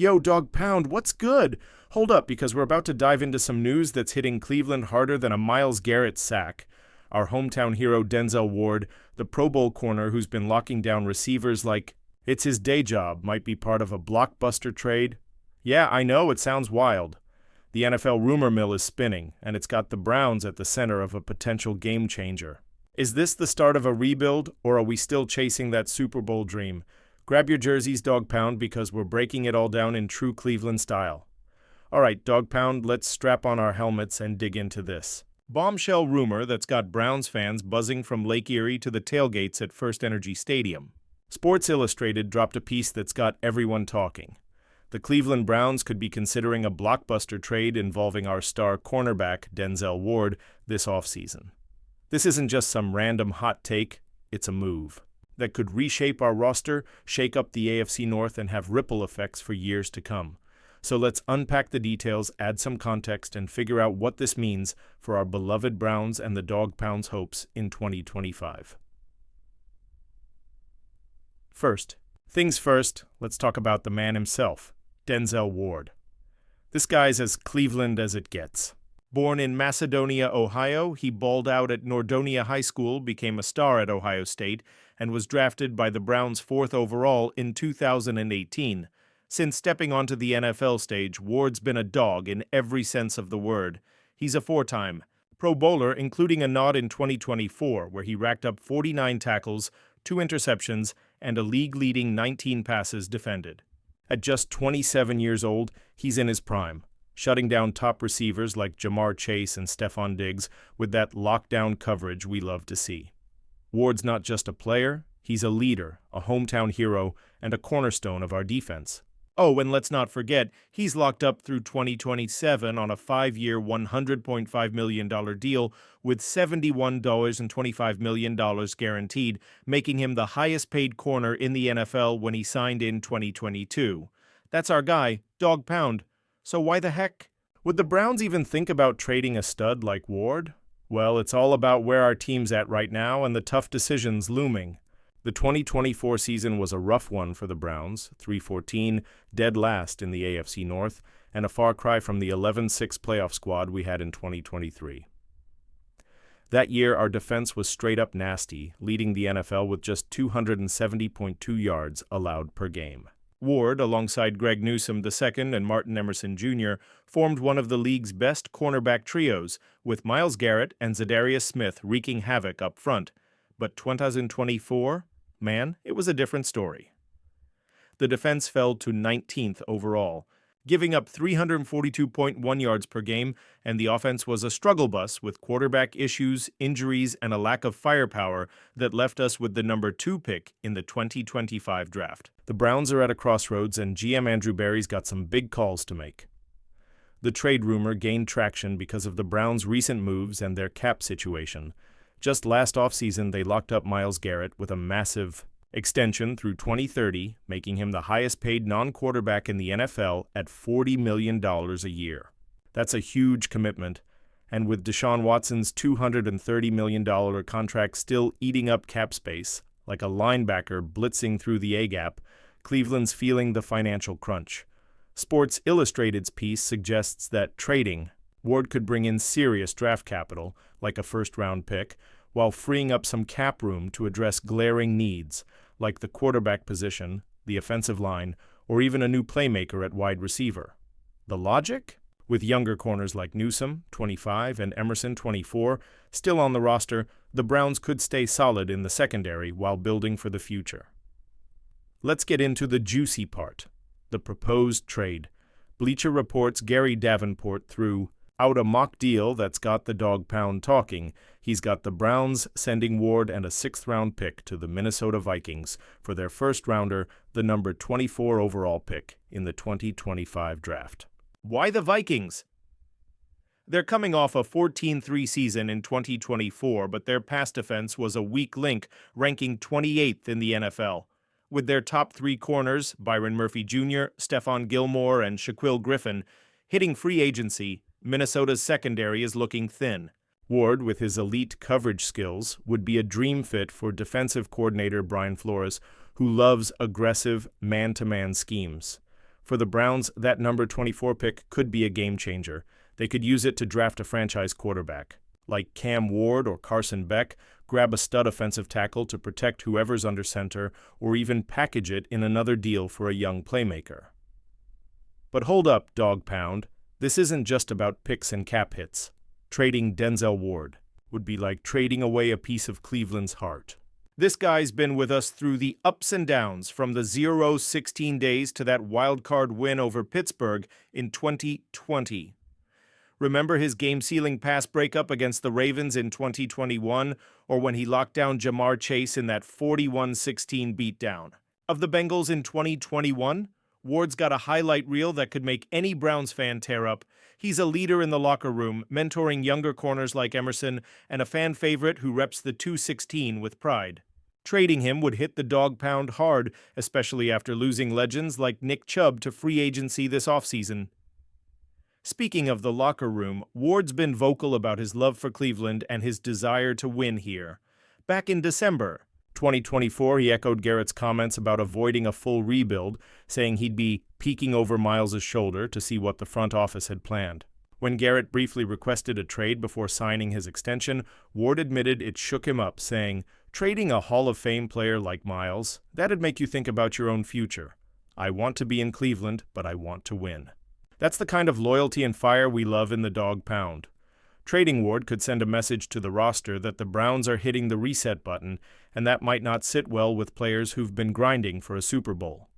Yo, Dog Pound, what's good? Hold up, because we're about to dive into some news that's hitting Cleveland harder than a Myles Garrett sack. Our hometown hero Denzel Ward, the Pro Bowl corner who's been locking down receivers like it's his day job, might be part of a Blockbuster trade. Yeah, I know, it sounds wild. The NFL rumor mill is spinning, and it's got the Browns at the center of a potential game changer. Is this the start of a rebuild, or are we still chasing that Super Bowl dream? Grab your jerseys, Dog Pound, because we're breaking it all down in true Cleveland style. All right, Dog Pound, let's strap on our helmets and dig into this. Bombshell rumor that's got Browns fans buzzing from Lake Erie to the tailgates at First Energy Stadium. Sports Illustrated dropped a piece that's got everyone talking. The Cleveland Browns could be considering a blockbuster trade involving our star cornerback, Denzel Ward, this offseason. This isn't just some random hot take, it's a move that could reshape our roster, shake up the AFC North, and have ripple effects for years to come. So let's unpack the details, add some context, and figure out what this means for our beloved Browns and the Dog Pound's hopes in 2025. First, things first, let's talk about the man himself, Denzel Ward. This guy's as Cleveland as it gets. Born in Macedonia, Ohio, he balled out at Nordonia High School, became a star at Ohio State, and was drafted by the Browns 4th overall in 2018. Since stepping onto the NFL stage, Ward's been a dog in every sense of the word. He's a four-time Pro Bowler, including a nod in 2024, where he racked up 49 tackles, 2 interceptions, and a league-leading 19 passes defended. At just 27 years old, he's in his prime, shutting down top receivers like Jamar Chase and Stephon Diggs with that lockdown coverage we love to see. Ward's not just a player, he's a leader, a hometown hero, and a cornerstone of our defense. Oh, and let's not forget, he's locked up through 2027 on a 5-year, $100.5 million deal with $71.25 million guaranteed, making him the highest-paid corner in the NFL when he signed in 2022. That's our guy, Dog Pound. So why the heck? Would the Browns even think about trading a stud like Ward? Well, it's all about where our team's at right now and the tough decisions looming. The 2024 season was a rough one for the Browns, 3-14, dead last in the AFC North, and a far cry from the 11-6 playoff squad we had in 2023. That year, our defense was straight-up nasty, leading the NFL with just 270.2 yards allowed per game. Ward, alongside Greg Newsome II and Martin Emerson Jr., formed one of the league's best cornerback trios, with Myles Garrett and Zadarius Smith wreaking havoc up front. But 2024? Man, it was a different story. The defense fell to 19th overall, giving up 342.1 yards per game, and the offense was a struggle bus with quarterback issues, injuries, and a lack of firepower that left us with the number 2 pick in the 2025 draft. The Browns are at a crossroads, and GM Andrew Berry's got some big calls to make. The trade rumor gained traction because of the Browns' recent moves and their cap situation. Just last offseason, they locked up Myles Garrett with a massive extension through 2030, making him the highest-paid non-quarterback in the NFL at $40 million a year. That's a huge commitment, and with Deshaun Watson's $230 million contract still eating up cap space, like a linebacker blitzing through the A-gap, Cleveland's feeling the financial crunch. Sports Illustrated's piece suggests that trading, Ward could bring in serious draft capital, like a first-round pick, while freeing up some cap room to address glaring needs, like the quarterback position, the offensive line, or even a new playmaker at wide receiver. The logic? With younger corners like Newsome, 25, and Emerson, 24, still on the roster, the Browns could stay solid in the secondary while building for the future. Let's get into the juicy part, the proposed trade. Bleacher Report's Gary Davenport threw out a mock deal that's got the Dog Pound talking. He's got the Browns sending Ward and a 6th-round pick to the Minnesota Vikings for their first-rounder, the number 24 overall pick in the 2025 draft. Why the Vikings? They're coming off a 14-3 season in 2024, but their pass defense was a weak link, ranking 28th in the NFL. With their top 3 corners, Byron Murphy Jr., Stephon Gilmore, and Shaquille Griffin, hitting free agency, Minnesota's secondary is looking thin. Ward, with his elite coverage skills, would be a dream fit for defensive coordinator Brian Flores, who loves aggressive man-to-man schemes. For the Browns, that number 24 pick could be a game changer. They could use it to draft a franchise quarterback, like Cam Ward or Carson Beck, grab a stud offensive tackle to protect whoever's under center, or even package it in another deal for a young playmaker. But hold up, Dog Pound. This isn't just about picks and cap hits. Trading Denzel Ward would be like trading away a piece of Cleveland's heart. This guy's been with us through the ups and downs, from the 0-16 days to that wild-card win over Pittsburgh in 2020. Remember his game-sealing pass breakup against the Ravens in 2021, or when he locked down Jamar Chase in that 41-16 beatdown of the Bengals in 2021? Ward's got a highlight reel that could make any Browns fan tear up. He's a leader in the locker room, mentoring younger corners like Emerson, and a fan favorite who reps the 216 with pride. Trading him would hit the Dog Pound hard, especially after losing legends like Nick Chubb to free agency this offseason. Speaking of the locker room, Ward's been vocal about his love for Cleveland and his desire to win here. Back in December 2024, he echoed Garrett's comments about avoiding a full rebuild, saying he'd be peeking over Miles' shoulder to see what the front office had planned. When Garrett briefly requested a trade before signing his extension, Ward admitted it shook him up, saying, "Trading a Hall of Fame player like Miles, that'd make you think about your own future. I want to be in Cleveland, but I want to win." That's the kind of loyalty and fire we love in the Dog Pound. Trading Ward could send a message to the roster that the Browns are hitting the reset button, and that might not sit well with players who've been grinding for a Super Bowl.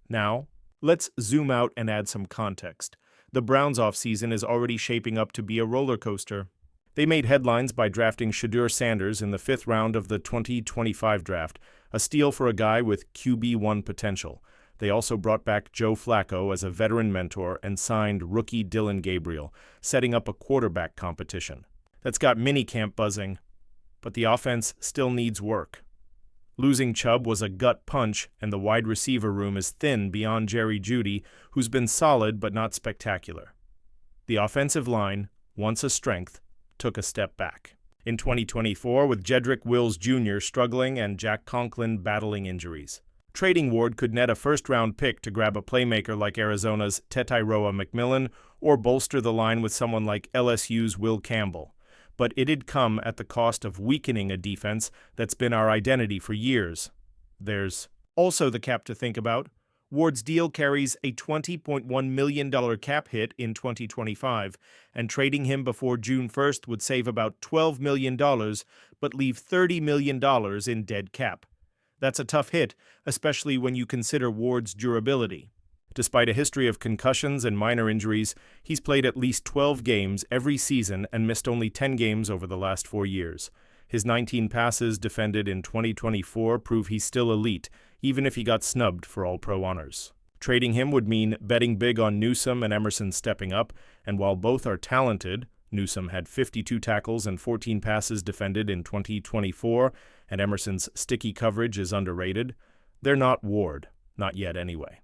Now, let's zoom out and add some context. The Browns' offseason is already shaping up to be a roller coaster. They made headlines by drafting Shedeur Sanders in the 5th round of the 2025 draft, a steal for a guy with QB1 potential. They also brought back Joe Flacco as a veteran mentor and signed rookie Dylan Gabriel, setting up a quarterback competition. That's got minicamp buzzing, but the offense still needs work. Losing Chubb was a gut punch, and the wide receiver room is thin beyond Jerry Jeudy, who's been solid but not spectacular. The offensive line, once a strength, took a step back. In 2024, with Jedrick Wills Jr. struggling and Jack Conklin battling injuries, trading Ward could net a first-round pick to grab a playmaker like Arizona's Tetairoa McMillan or bolster the line with someone like LSU's Will Campbell. But it'd come at the cost of weakening a defense that's been our identity for years. There's also the cap to think about. Ward's deal carries a $20.1 million cap hit in 2025, and trading him before June 1st would save about $12 million, but leave $30 million in dead cap. That's a tough hit, especially when you consider Ward's durability. Despite a history of concussions and minor injuries, he's played at least 12 games every season and missed only 10 games over the last 4 years. His 19 passes defended in 2024 prove he's still elite, even if he got snubbed for All-Pro honors. Trading him would mean betting big on Newsome and Emerson stepping up, and while both are talented, Newsome had 52 tackles and 14 passes defended in 2024, and Emerson's sticky coverage is underrated, they're not Ward, not yet anyway.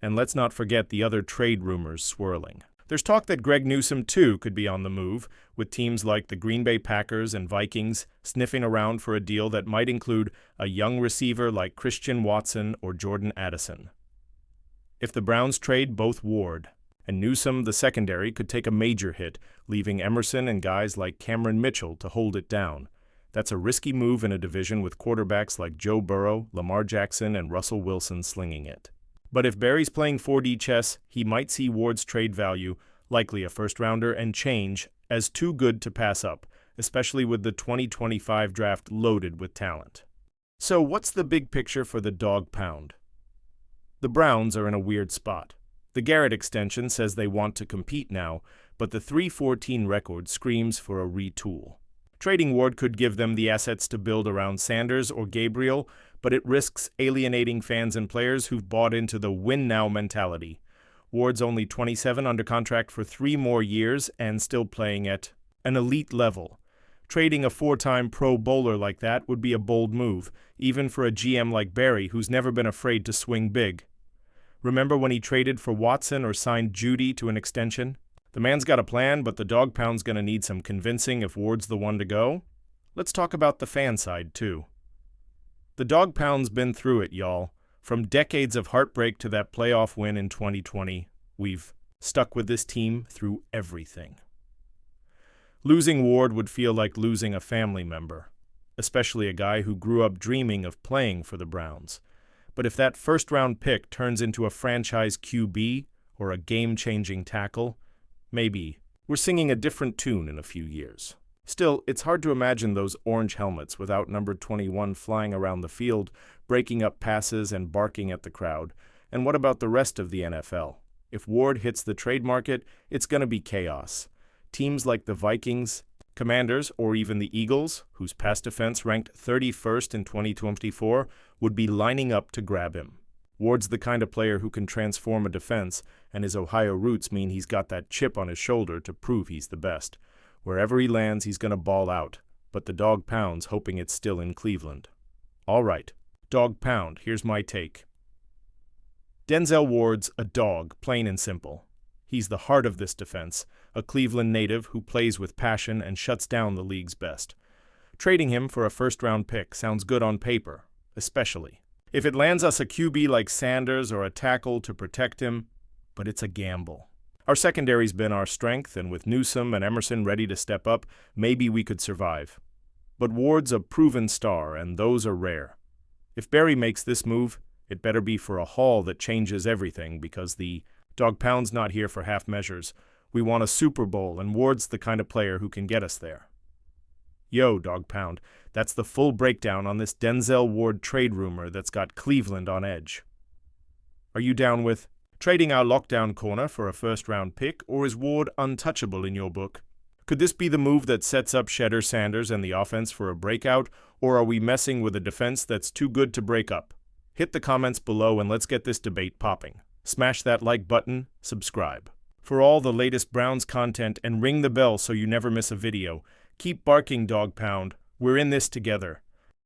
And let's not forget the other trade rumors swirling. There's talk that Greg Newsome, too, could be on the move, with teams like the Green Bay Packers and Vikings sniffing around for a deal that might include a young receiver like Christian Watson or Jordan Addison. If the Browns trade both Ward and Newsome, the secondary could take a major hit, leaving Emerson and guys like Cameron Mitchell to hold it down. That's a risky move in a division with quarterbacks like Joe Burrow, Lamar Jackson, and Russell Wilson slinging it. But if Barry's playing 4D chess, he might see Ward's trade value, likely a first-rounder and change, as too good to pass up, especially with the 2025 draft loaded with talent. So what's the big picture for the Dog Pound? The Browns are in a weird spot. The Garrett extension says they want to compete now, but the 3-14 record screams for a retool. Trading Ward could give them the assets to build around Sanders or Gabriel, but it risks alienating fans and players who've bought into the win-now mentality. Ward's only 27, under contract for 3 more years and still playing at an elite level. Trading a 4-time Pro Bowler like that would be a bold move, even for a GM like Barry, who's never been afraid to swing big. Remember when he traded for Watson or signed Jeudy to an extension? The man's got a plan, but the Dog Pound's going to need some convincing if Ward's the one to go. Let's talk about the fan side, too. The Dog Pound's been through it, y'all. From decades of heartbreak to that playoff win in 2020, we've stuck with this team through everything. Losing Ward would feel like losing a family member, especially a guy who grew up dreaming of playing for the Browns. But if that first-round pick turns into a franchise QB or a game-changing tackle, maybe we're singing a different tune in a few years. Still, it's hard to imagine those orange helmets without number 21 flying around the field, breaking up passes and barking at the crowd. And what about the rest of the NFL? If Ward hits the trade market, it's going to be chaos. Teams like the Vikings, Commanders, or even the Eagles, whose pass defense ranked 31st in 2024, would be lining up to grab him. Ward's the kind of player who can transform a defense, and his Ohio roots mean he's got that chip on his shoulder to prove he's the best. Wherever he lands, he's going to ball out, but the dog pounds, hoping it's still in Cleveland. All right, dog pound, here's my take. Denzel Ward's a dog, plain and simple. He's the heart of this defense, a Cleveland native who plays with passion and shuts down the league's best. Trading him for a first-round pick sounds good on paper, especially if it lands us a QB like Sanders or a tackle to protect him, but it's a gamble. Our secondary's been our strength, and with Newsome and Emerson ready to step up, maybe we could survive. But Ward's a proven star, and those are rare. If Barry makes this move, it better be for a haul that changes everything, because the dog pound's not here for half measures. We want a Super Bowl, and Ward's the kind of player who can get us there. Yo, dog pound, that's the full breakdown on this Denzel Ward trade rumor that's got Cleveland on edge. Are you down with trading our lockdown corner for a first-round pick, or is Ward untouchable in your book? Could this be the move that sets up Shedder Sanders and the offense for a breakout, or are we messing with a defense that's too good to break up? Hit the comments below and let's get this debate popping. Smash that like button, subscribe for all the latest Browns content, and ring the bell so you never miss a video. Keep barking, dog pound. We're in this together.